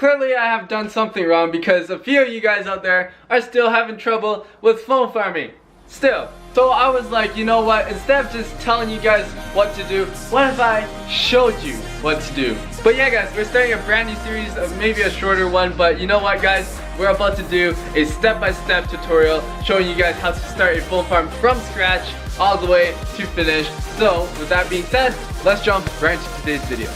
clearly I have done something wrong because a few of you guys out there are still having trouble with phone farming. Still. So I was like, you know what, instead of just telling you guys what to do, what if I showed you what to do? But yeah guys, we're starting a brand new series of maybe a shorter one, but you know what guys, we're about to do a step-by-step tutorial showing you guys how to start a phone farm from scratch all the way to finish. So with that being said, let's jump right into today's video.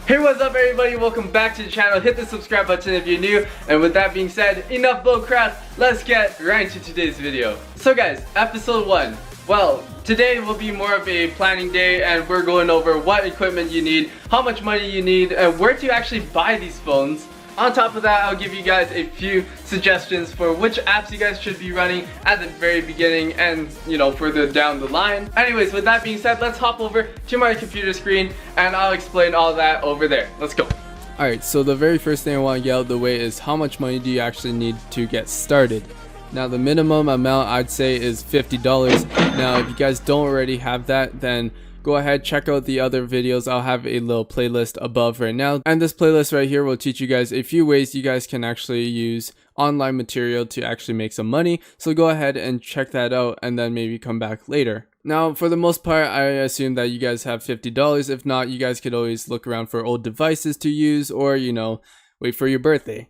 Hey, what's up everybody, welcome back to the channel. Hit the subscribe button if you're new, and with that being said, enough bull crap, let's get right into today's video. So guys, episode 1. Well, today will be more of a planning day and we're going over what equipment you need, how much money you need, and where to actually buy these phones. On top of that, I'll give you guys a few suggestions for which apps you guys should be running at the very beginning and, you know, further down the line. Anyways, with that being said, let's hop over to my computer screen and I'll explain all that over there. Let's go. Alright, so the very first thing I want to get out of the way is how much money do you actually need to get started. Now the minimum amount I'd say is $50. Now if you guys don't already have that, then go ahead, check out the other videos. I'll have a little playlist above right now, and this playlist right here will teach you guys a few ways you guys can actually use online material to actually make some money. So go ahead and check that out and then maybe come back later. Now for the most part, I assume that you guys have $50. If not, you guys could always look around for old devices to use, or you know, wait for your birthday.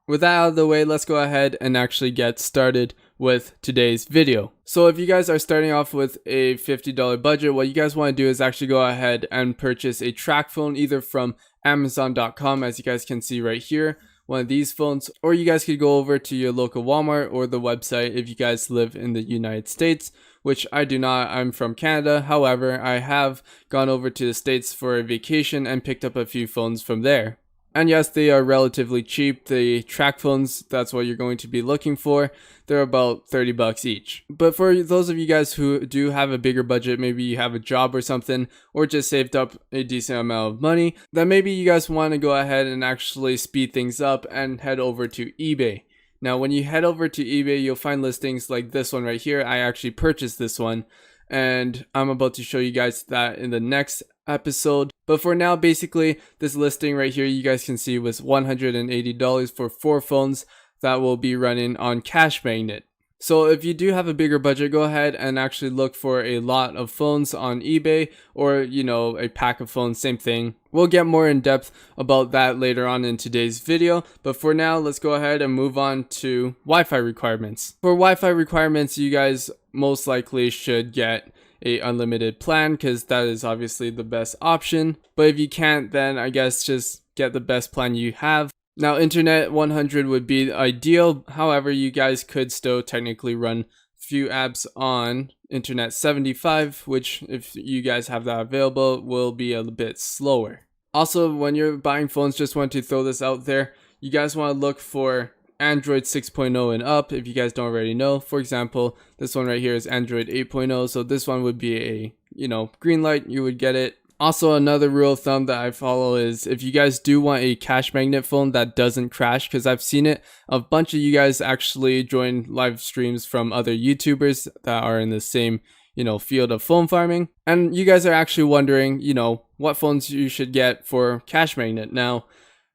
With that out of the way, let's go ahead and actually get started with today's video. So if you guys are starting off with a $50 budget, what you guys want to do is actually go ahead and purchase a track phone either from Amazon.com, as you guys can see right here, one of these phones, or you guys could go over to your local Walmart or the website if you guys live in the United States, which I do not. I'm from Canada. However, I have gone over to the States for a vacation and picked up a few phones from there. And yes, they are relatively cheap. The track phones, that's what you're going to be looking for. They're about 30 bucks each. But for those of you guys who do have a bigger budget, maybe you have a job or something, or just saved up a decent amount of money, then maybe you guys want to go ahead and actually speed things up and head over to eBay. Now, when you head over to eBay, you'll find listings like this one right here. I actually purchased this one, and I'm about to show you guys that in the next episode. But for now, basically, this listing right here, you guys can see was $180 for 4 phones that will be running on Cash Magnet. So if you do have a bigger budget, go ahead and actually look for a lot of phones on eBay, or you know, a pack of phones, same thing. We'll get more in depth about that later on in today's video, but for now, let's go ahead and move on to Wi-Fi requirements. For Wi-Fi requirements, you guys most likely should get a unlimited plan, because that is obviously the best option. But if you can't, then I guess just get the best plan you have. Now internet 100 would be ideal. However, you guys could still technically run few apps on internet 75, which if you guys have that available will be a bit slower. Also, when you're buying phones, just want to throw this out there, you guys want to look for Android 6.0 and up if you guys don't already know. For example, this one right here is Android 8.0, so this one would be a, you know, green light, you would get it. Also, another rule of thumb that I follow is if you guys do want a Cash Magnet phone that doesn't crash, because I've seen it, a bunch of you guys actually join live streams from other YouTubers that are in the same, you know, field of phone farming, and you guys are actually wondering, you know, what phones you should get for Cash Magnet. Now,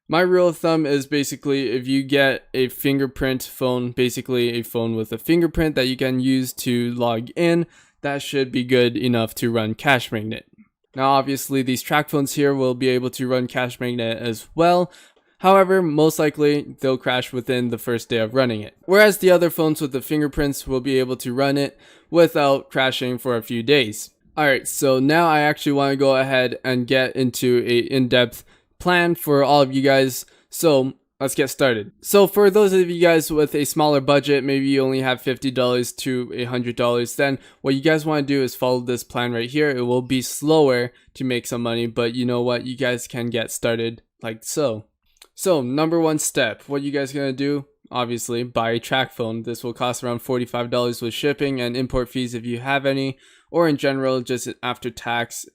my rule of thumb is basically if you get a fingerprint phone, basically a phone with a fingerprint that you can use to log in, that should be good enough to run Cash Magnet. Now obviously these track phones here will be able to run Cash Magnet as well. However, most likely they'll crash within the first day of running it. Whereas the other phones with the fingerprints will be able to run it without crashing for a few days. Alright, so now I actually want to go ahead and get into a in-depth plan for all of you guys. So let's get started. So for those of you guys with a smaller budget, maybe you only have $50 to $100, then what you guys want to do is follow this plan right here. It will be slower to make some money, but you know what, you guys can get started like so. So number 1 step, what you guys gonna do? Obviously buy a track phone. This will cost around $45 with shipping and import fees if you have any, or in general just after tax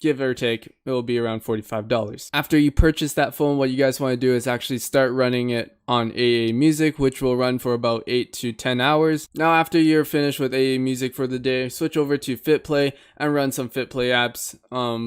give or take, it will be around $45. After you purchase that phone, what you guys want to do is actually start running it on AA Music, which will run for about 8 to 10 hours. Now after you're finished with AA Music for the day, switch over to FitPlay and run some FitPlay apps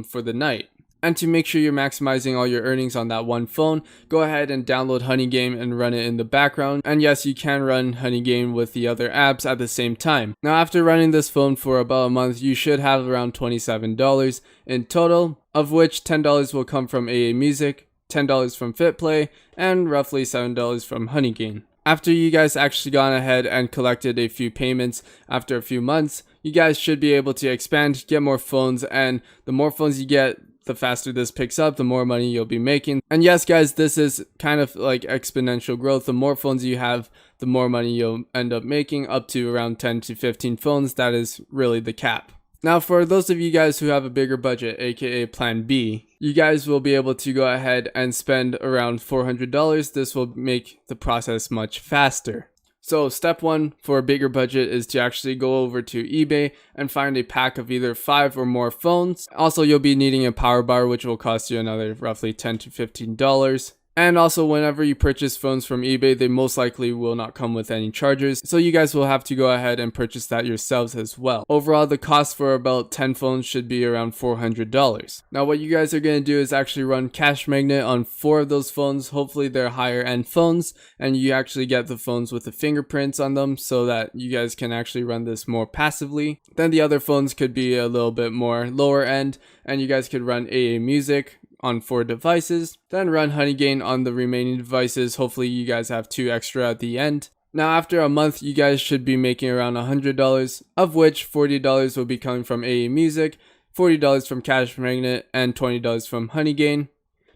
for the night. And to make sure you're maximizing all your earnings on that one phone, go ahead and download Honey Game and run it in the background. And yes, you can run Honey Game with the other apps at the same time. Now after running this phone for about a month, you should have around $27 in total, of which $10 will come from AA Music, $10 from FitPlay, and roughly $7 from Honey Game. After you guys actually gone ahead and collected a few payments after a few months, you guys should be able to expand, get more phones, and the more phones you get, the faster this picks up, the more money you'll be making. And yes guys, this is kind of like exponential growth. The more phones you have, the more money you'll end up making, up to around 10 to 15 phones. That is really the cap. Now for those of you guys who have a bigger budget, aka plan B, you guys will be able to go ahead and spend around $400. This will make the process much faster. So step one for a bigger budget is to actually go over to eBay and find a pack of either 5 or more phones. Also, you'll be needing a power bar, which will cost you another roughly $10 to $15. And also, whenever you purchase phones from eBay, they most likely will not come with any chargers, so you guys will have to go ahead and purchase that yourselves as well. Overall, the cost for about 10 phones should be around $400. Now what you guys are going to do is actually run Cash Magnet on 4 of those phones. Hopefully they're higher end phones, and you actually get the phones with the fingerprints on them so that you guys can actually run this more passively. Then the other phones could be a little bit more lower end, and you guys could run AA Music on 4 devices, then run Honey Game on the remaining devices. Hopefully you guys have 2 extra at the end. Now after a month, you guys should be making around $100, of which $40 will be coming from AA Music, $40 from Cash Magnet, and $20 from Honey Game.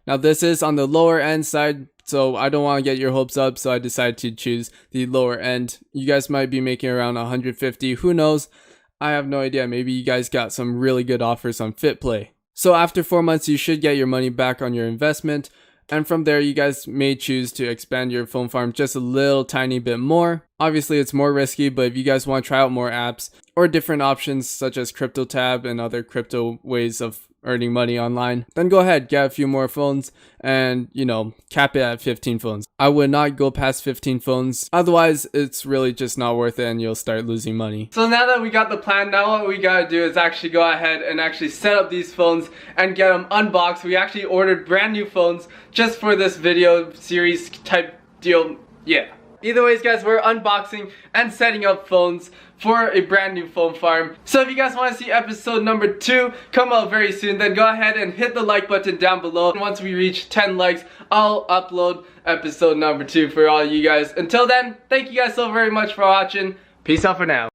Now this is on the lower end side, so I don't want to get your hopes up, so I decided to choose the lower end. You guys might be making around $150, who knows? I have no idea. Maybe you guys got some really good offers on FitPlay. So after 4 months, you should get your money back on your investment. And from there, you guys may choose to expand your phone farm just a little tiny bit more. Obviously, it's more risky, but if you guys want to try out more apps or different options such as CryptoTab and other crypto ways of earning money online, then go ahead, get a few more phones and, cap it at 15 phones. I would not go past 15 phones. Otherwise, it's really just not worth it and you'll start losing money. So now that we got the plan, now what we gotta do is actually go ahead and actually set up these phones and get them unboxed. We actually ordered brand new phones just for this video series type deal. Yeah. Either ways guys, we're unboxing and setting up phones for a brand new phone farm. So if you guys want to see episode number 2 come out very soon, then go ahead and hit the like button down below. And once we reach 10 likes, I'll upload episode number 2 for all you guys. Until then, thank you guys so very much for watching. Peace out for now.